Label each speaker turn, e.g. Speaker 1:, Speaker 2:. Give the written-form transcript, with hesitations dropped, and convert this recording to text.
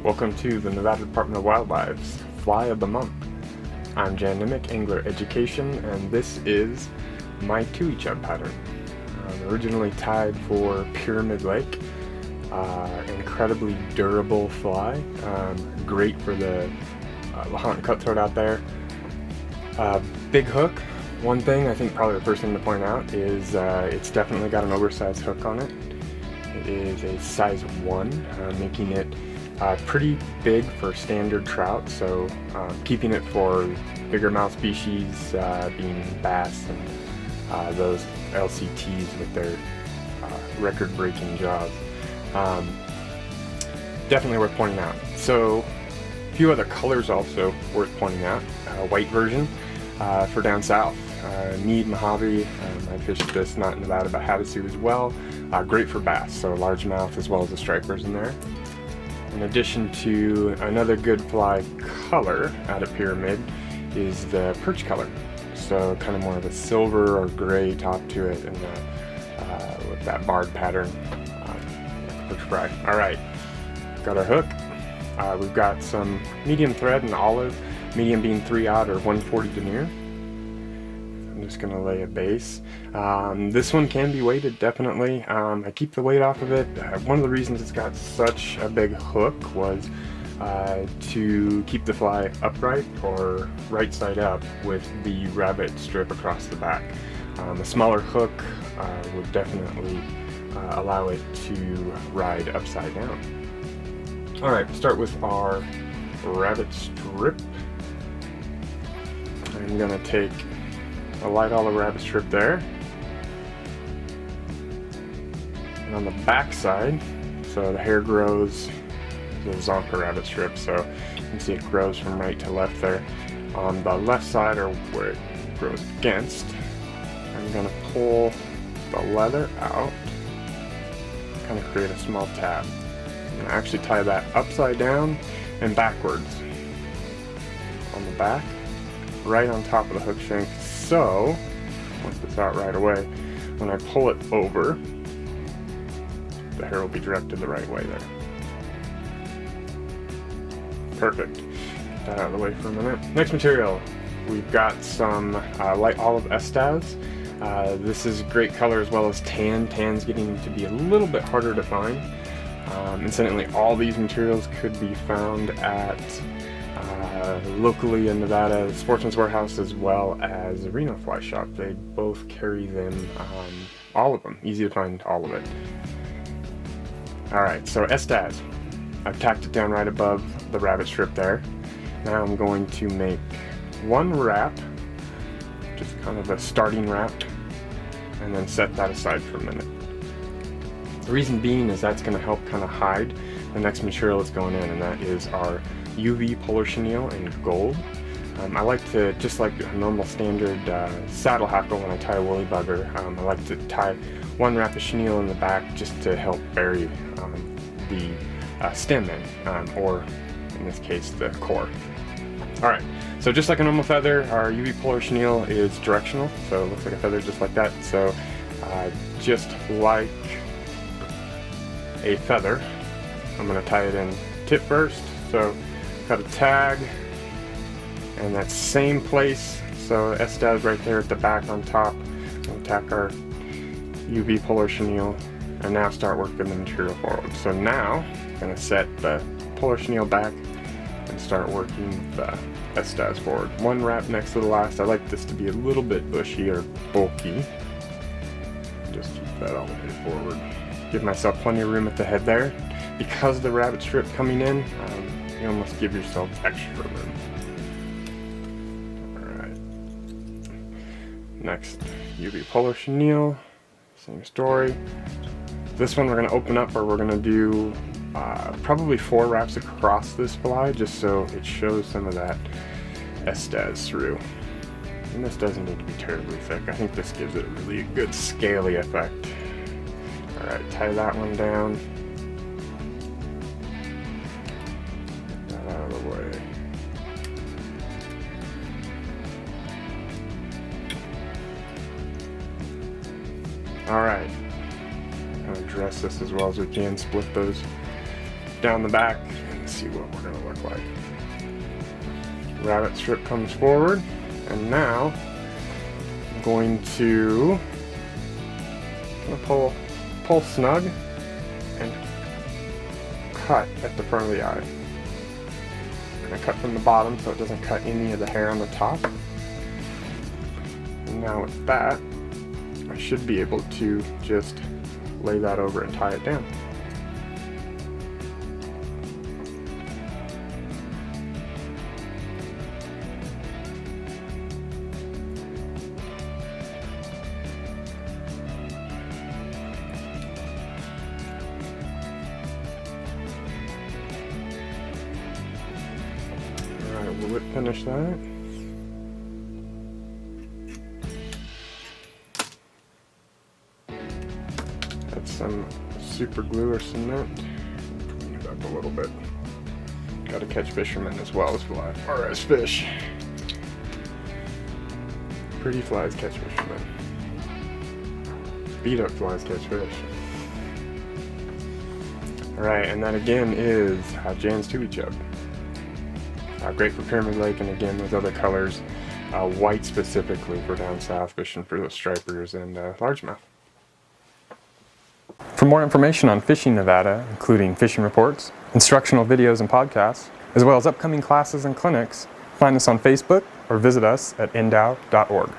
Speaker 1: Welcome to the Nevada Department of Wildlife's Fly of the Month. I'm Jan Nimick, Angler Education, and this is my Tui-Chub pattern. Originally tied for Pyramid Lake. Incredibly durable fly, great for the hunt and cutthroat out there. Big hook. One thing I think probably the first thing to point out is it's definitely got an oversized hook on it. It is a size 1, making it pretty big for standard trout, so keeping it for bigger mouth species being bass and those LCTs with their record-breaking jaws. Definitely worth pointing out. So a few other colors also worth pointing out. White version for down south. Mead, Mojave, I fished this not in Nevada but Havasu as well. Great for bass, so largemouth as well as the stripers in there. In addition to another good fly color out of Pyramid is the perch color. So kind of more of a silver or gray top to it, and with that barred pattern, perch fry. All right, got our hook. We've got some medium thread and olive, medium being 3/0 or 140 denier. I'm just gonna lay a base. This one can be weighted, definitely. I keep the weight off of it. One of the reasons it's got such a big hook was to keep the fly upright or right side up with the rabbit strip across the back. A smaller hook would definitely allow it to ride upside down. All right, start with our rabbit strip. I'm gonna take a light olive rabbit strip there, and on the back side, so the hair grows, the Zonka rabbit strip, so you can see it grows from right to left there. On the left side, or where it grows against, I'm going to pull the leather out, kind of create a small tab. I'm going to actually tie that upside down and backwards on the back, right on top of the hook shank. So, once this out right away, when I pull it over, the hair will be directed the right way there. Perfect. Get that out of the way for a minute. Next material, we've got some light olive estaz. This is great color as well as tan. Tan's getting to be a little bit harder to find. Incidentally, all these materials could be found at locally in Nevada, Sportsman's Warehouse as well as the Reno Fly Shop. They both carry them, all of them. Easy to find all of it. Alright, so estaz. I've tacked it down right above the rabbit strip there. Now I'm going to make one wrap, just kind of a starting wrap, and then set that aside for a minute. The reason being is that's going to help kind of hide the next material that's going in, and that is our UV polar chenille in gold. I like to, just like a normal standard saddle hackle when I tie a woolly bugger, I like to tie one wrap of chenille in the back just to help bury the stem in, or in this case the core. Alright, so just like a normal feather, our UV polar chenille is directional, so it looks like a feather just like that. So just like a feather, I'm going to tie it in tip first. So got a tag, and that same place, so estaz right there at the back on top. We'll tack our UV polar chenille, and now start working the material forward. So now I'm going to set the polar chenille back and start working the estaz forward. One wrap next to the last. I like this to be a little bit bushy or bulky. Just keep that all the way forward. Give myself plenty of room at the head there. Because the rabbit strip coming in, you almost give yourself extra room. Alright. Next, UV polar chenille. Same story. This one we're going to open up, or we're going to do probably 4 wraps across this fly, just so it shows some of that estaz through. And this doesn't need to be terribly thick. I think this gives it a really good scaly effect. Alright, tie that one down. Get that out of the way. Alright. Kind of dress this as well as we can, split those down the back, and Let's see what we're gonna look like. Rabbit strip comes forward, and now I'm going to pull snug and cut at the front of the eye. I'm gonna cut from the bottom so it doesn't cut any of the hair on the top. And now with that, I should be able to just lay that over and tie it down. Alright, we'll whip finish that. Add some super glue or cement. Clean it up a little bit. Gotta catch fishermen as well as fish. Pretty flies catch fishermen. Beat up flies catch fish. Alright, and that again is Jan's Tui-Chub. Great for Pyramid Lake, and again with other colors, white specifically for down south, fishing for those stripers and largemouth. For more information on fishing Nevada, including fishing reports, instructional videos and podcasts, as well as upcoming classes and clinics, find us on Facebook or visit us at endow.org.